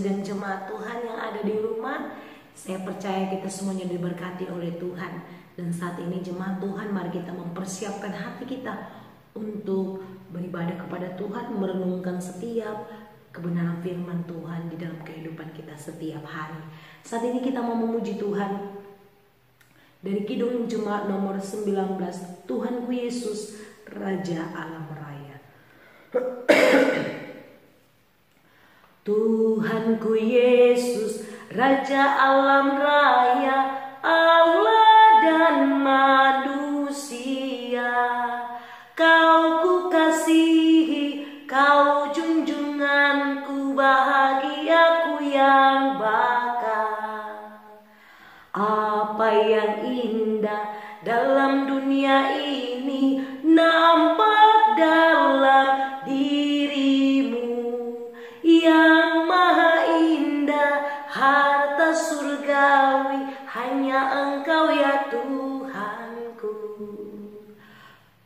dan jemaat Tuhan yang ada di rumah. Saya percaya kita semuanya diberkati oleh Tuhan. Dan saat ini jemaat Tuhan, mari kita mempersiapkan hati kita untuk beribadah kepada Tuhan, merenungkan setiap kebenaran firman Tuhan di dalam kehidupan kita setiap hari. Saat ini kita mau memuji Tuhan dari Kidung Jemaat nomor 19, Tuhanku Yesus, Raja Alam Raya. Tuhanku Yesus, Raja Alam Raya, Allah dan manusia. Kau ku kasihi, kau junjunganku, bahagiaku yang bakal. Apa yang indah dalam dunia ini nampak dalam dirimu, yang maha indah, harta surgawi, hanya Engkau ya Tuhanku.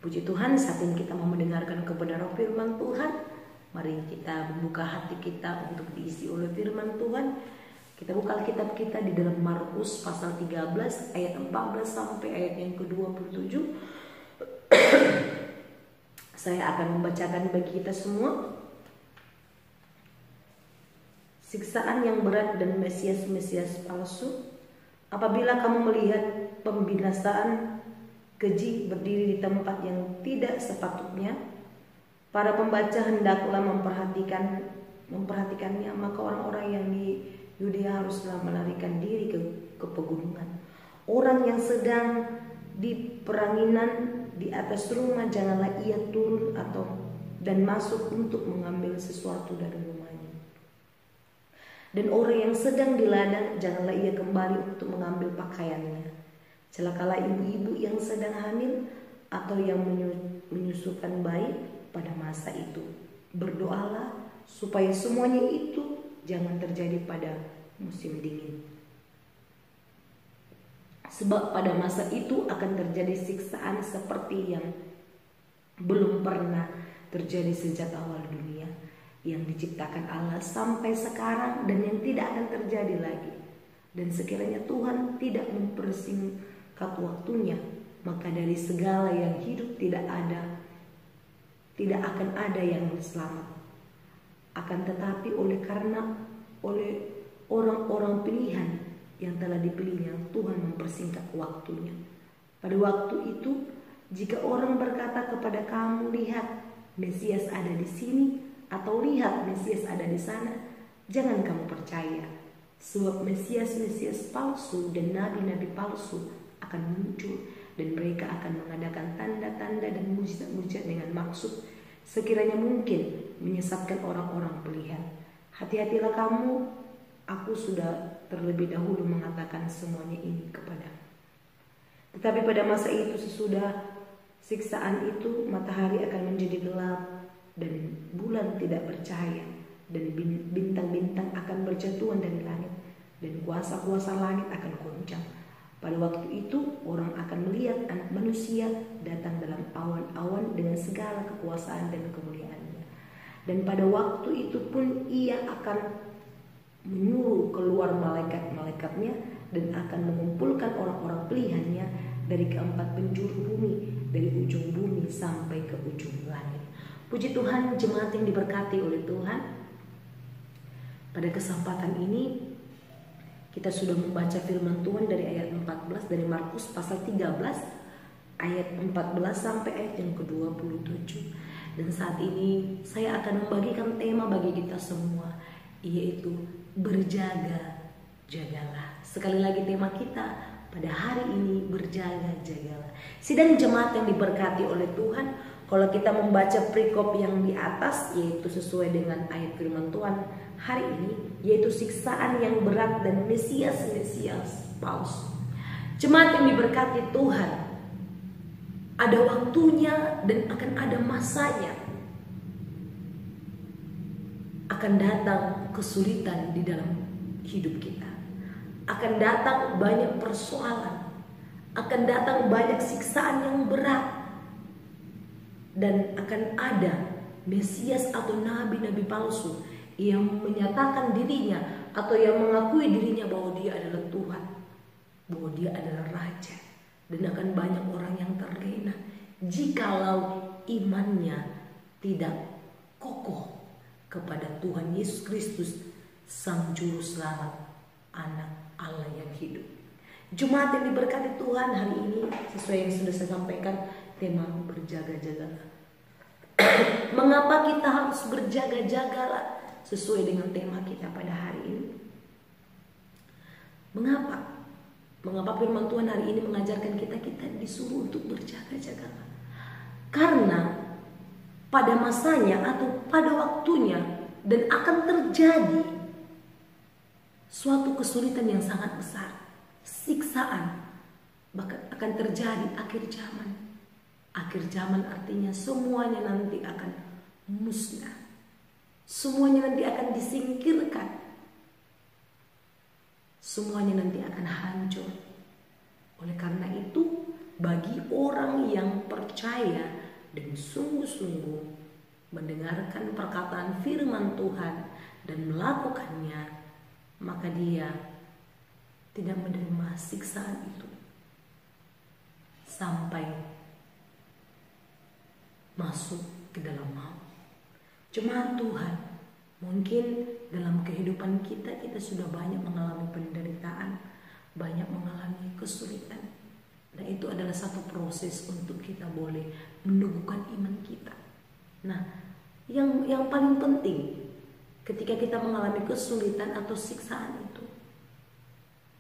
Puji Tuhan, saat ini kita mau mendengarkan kebenaran firman Tuhan. Mari kita membuka hati kita untuk diisi oleh firman Tuhan. Kita buka Alkitab kita di dalam Markus pasal 13 ayat 14 sampai ayat yang ke-27. Saya akan membacakan bagi kita semua. Siksaan yang berat dan Mesias-Mesias palsu. Apabila kamu melihat pembinasaan keji berdiri di tempat yang tidak sepatutnya, para pembaca hendaklah memperhatikannya, maka orang-orang yang di Yudea haruslah melarikan diri ke pegunungan. Orang yang sedang di peranginan di atas rumah, janganlah ia turun dan masuk untuk mengambil sesuatu dari rumahnya. Dan orang yang sedang di ladang, janganlah ia kembali untuk mengambil pakaiannya. Celakalah ibu-ibu yang sedang hamil atau yang menyusukan bayi pada masa itu. Berdoalah supaya semuanya itu jangan terjadi pada musim dingin. Sebab pada masa itu akan terjadi siksaan seperti yang belum pernah terjadi sejak awal dunia yang diciptakan Allah sampai sekarang, dan yang tidak akan terjadi lagi. Dan sekiranya Tuhan tidak mempersingkat waktunya, maka dari segala yang hidup tidak akan ada yang selamat. Akan tetapi oleh orang-orang pilihan yang telah dipilihnya, Tuhan mempersingkat waktunya. Pada waktu itu, jika orang berkata kepada kamu, lihat Mesias ada di sini, atau lihat Mesias ada di sana, jangan kamu percaya. Sebab Mesias-Mesias palsu dan nabi-nabi palsu akan muncul, dan mereka akan mengadakan tanda-tanda dan mujizat-mujizat dengan maksud sekiranya mungkin menyesatkan orang-orang pilihan. Hati-hatilah kamu, aku sudah terlebih dahulu mengatakan semuanya ini kepadamu. Tetapi pada masa itu, sesudah siksaan itu, matahari akan menjadi gelap dan bulan tidak bercahaya, dan bintang-bintang akan berjatuhan dari langit, dan kuasa-kuasa langit akan goncang. Pada waktu itu orang akan melihat Anak Manusia datang dalam awan-awan dengan segala kekuasaan dan kemuliaannya. Dan pada waktu itu pun ia akan menyuruh keluar malaikat-malaikatnya dan akan mengumpulkan orang-orang pilihannya dari keempat penjuru bumi, dari ujung bumi sampai ke ujung langit. Puji Tuhan, jemaat yang diberkati oleh Tuhan. Pada kesempatan ini kita sudah membaca firman Tuhan dari ayat 14 dari Markus pasal 13 ayat 14 sampai ayat yang ke-27. Dan saat ini saya akan membagikan tema bagi kita semua, yaitu berjaga-jagalah. Sekali lagi tema kita pada hari ini, berjaga-jagalah. Sidang jemaat yang diberkati oleh Tuhan, kalau kita membaca perikop yang di atas, yaitu sesuai dengan ayat firman Tuhan hari ini, yaitu siksaan yang berat dan Mesias-Mesias palsu. Jemaat yang diberkati Tuhan, ada waktunya dan akan ada masanya. Akan datang kesulitan di dalam hidup kita. Akan datang banyak persoalan. Akan datang banyak siksaan yang berat. Dan akan ada Mesias atau nabi-nabi palsu yang menyatakan dirinya atau yang mengakui dirinya bahwa dia adalah Tuhan, bahwa dia adalah Raja. Dan akan banyak orang yang terlena jikalau imannya tidak kokoh kepada Tuhan Yesus Kristus, Sang Juru Selamat, Anak Allah yang hidup. Jemaat yang diberkati Tuhan, hari ini sesuai yang sudah saya sampaikan, tema berjaga-jagalah. Mengapa kita harus berjaga-jagalah sesuai dengan tema kita pada hari ini? Mengapa? Mengapa firman Tuhan hari ini mengajarkan kita disuruh untuk berjaga-jagalah? Karena pada masanya atau pada waktunya dan akan terjadi suatu kesulitan yang sangat besar, siksaan, bahkan akan terjadi akhir zaman. Akhir zaman artinya semuanya nanti akan musnah, semuanya nanti akan disingkirkan, semuanya nanti akan hancur. Oleh karena itu, bagi orang yang percaya dan sungguh-sungguh mendengarkan perkataan firman Tuhan dan melakukannya, maka dia tidak menerima siksaan itu sampai masuk ke dalam maut. Jemaat Tuhan, mungkin dalam kehidupan kita sudah banyak mengalami penderitaan, banyak mengalami kesulitan. Dan itu adalah satu proses untuk kita boleh menumbuhkan iman kita. Nah, yang paling penting ketika kita mengalami kesulitan atau siksaan itu,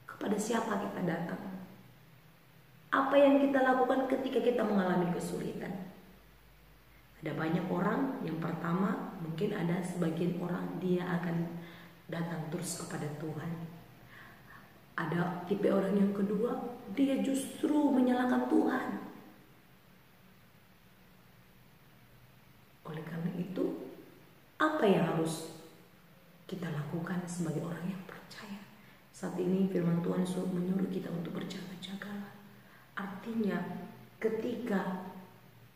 kepada siapa kita datang? Apa yang kita lakukan ketika kita mengalami kesulitan? Ada banyak orang. Yang pertama, mungkin ada sebagian orang dia akan datang terus kepada Tuhan. Ada tipe orang yang kedua, dia justru menyalahkan Tuhan. Oleh karena itu, apa yang harus kita lakukan sebagai orang yang percaya? Saat ini firman Tuhan menyuruh kita untuk berjaga-jagalah. Artinya ketika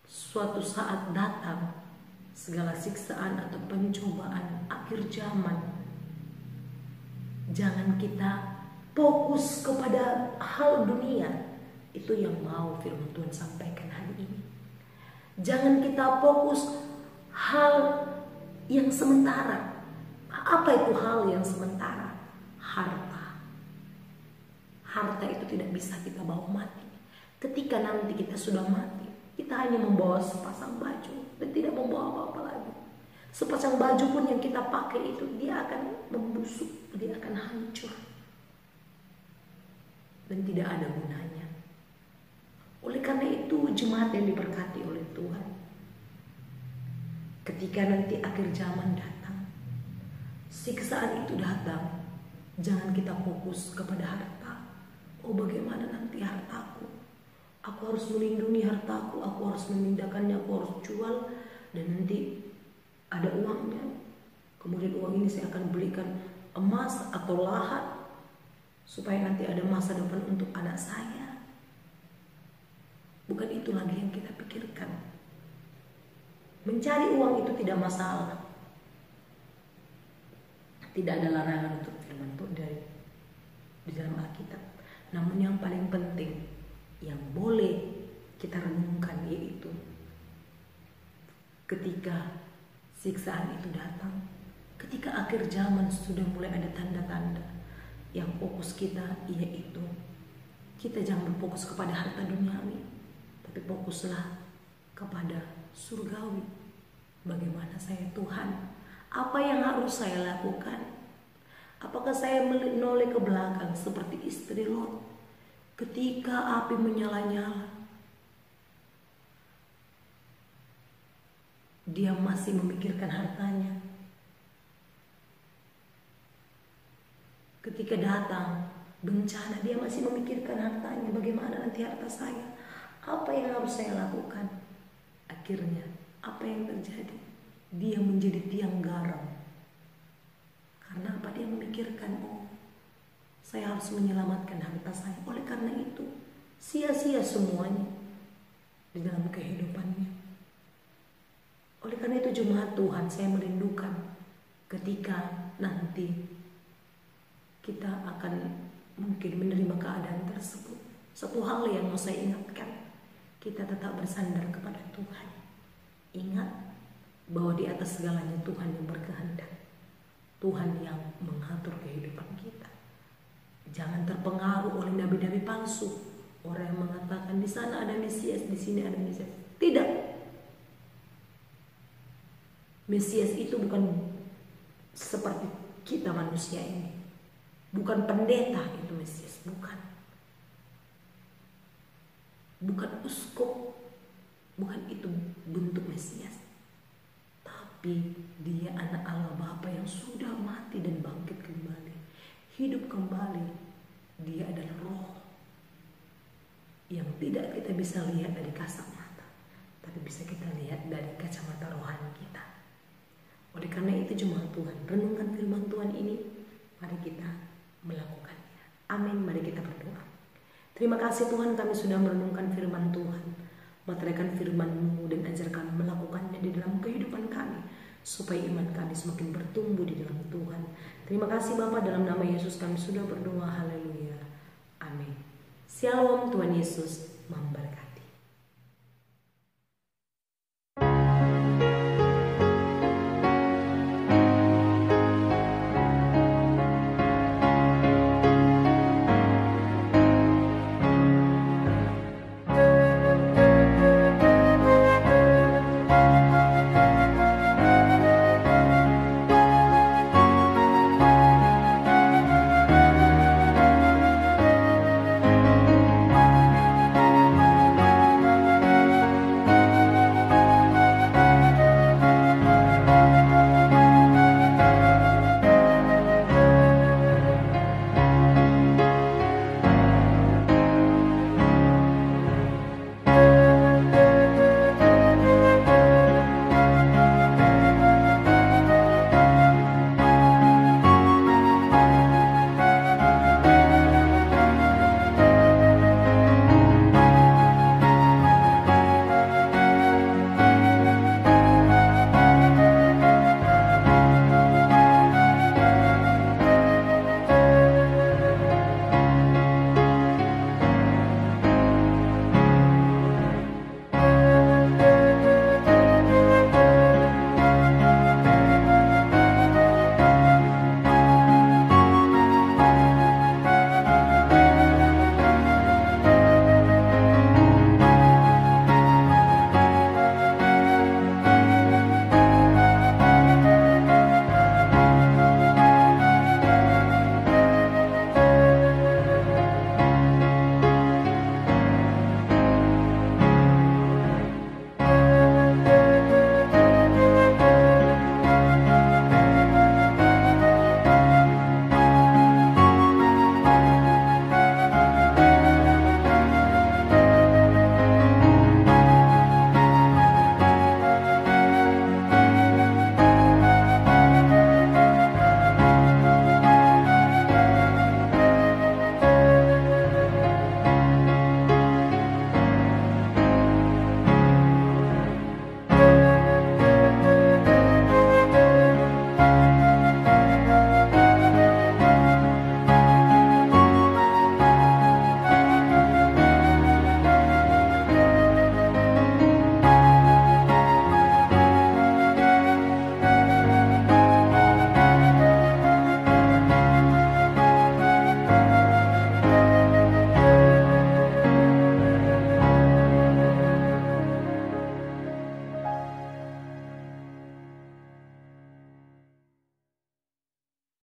suatu saat datang segala siksaan atau pencobaan akhir zaman, jangan kita fokus kepada hal dunia. Itu yang mau firman Tuhan sampaikan hari ini. Jangan kita fokus hal yang sementara. Apa itu hal yang sementara? Harta. Harta itu tidak bisa kita bawa mati. Ketika nanti kita sudah mati, kita hanya membawa sepasang baju dan tidak membawa apa-apa lagi. Sepasang baju pun yang kita pakai itu, dia akan membusuk, dia akan hancur, dan tidak ada gunanya. Oleh karena itu, jemaat yang diberkati oleh Tuhan, ketika nanti akhir zaman datang, siksaan itu datang, jangan kita fokus kepada harta. Oh, bagaimana nanti hartaku? Aku harus melindungi hartaku, aku harus memindahkannya, aku harus jual, dan nanti ada uangnya. Kemudian uang ini saya akan belikan emas atau lahan, supaya nanti ada masa depan untuk anak saya. Bukan itu lagi yang kita pikirkan. Mencari uang itu tidak masalah. Tidak ada larangan untuk firman Tuhan di dalam Alkitab. Namun yang paling penting yang boleh kita renungkan yaitu ketika siksaan itu datang, ketika akhir zaman sudah mulai ada tanda-tanda, yang fokus kita yaitu kita jangan berfokus kepada harta duniawi, tapi fokuslah kepada surgawi. Bagaimana saya Tuhan? Apa yang harus saya lakukan? Apakah saya menoleh ke belakang seperti istri Lot ketika api menyala-nyala? Dia masih memikirkan hartanya. Ketika datang bencana, dia masih memikirkan hartanya. Bagaimana nanti harta saya? Apa yang harus saya lakukan? Akhirnya, apa yang terjadi? Dia menjadi tiang garam. Karena apa? Dia memikirkan, oh, saya harus menyelamatkan harta saya. Oleh karena itu, sia-sia semuanya di dalam kehidupannya. Oleh karena itu, jemaat Tuhan, saya merindukan ketika nanti kita akan mungkin menerima keadaan tersebut. Satu hal yang mau saya ingatkan, kita tetap bersandar kepada Tuhan. Ingat bahwa di atas segalanya Tuhan yang berkehendak, Tuhan yang mengatur kehidupan kita. Jangan terpengaruh oleh nabi-nabi palsu, orang yang mengatakan di sana ada Mesias, di sini ada Mesias. Tidak. Mesias itu bukan seperti kita manusia ini. Bukan pendeta itu Mesias, bukan. Bukan uskup, bukan itu bentuk Mesias. Tapi dia anak Allah Bapa yang sudah mati dan bangkit kembali, hidup kembali. Dia adalah roh yang tidak kita bisa lihat dari kasat mata, tapi bisa kita lihat dari kacamata rohani kita. Oleh karena itu jemaat Tuhan, renungkan firman Tuhan ini, mari kita melakukannya. Amin. Mari kita berdoa. Terima kasih Tuhan, kami sudah merenungkan firman Tuhan. Meteraikan firman-Mu dan ajar kami melakukannya di dalam kehidupan kami, supaya iman kami semakin bertumbuh di dalam Tuhan. Terima kasih Bapa, dalam nama Yesus kami sudah berdoa. Haleluya. Amin. Shalom, Tuhan Yesus memberkati.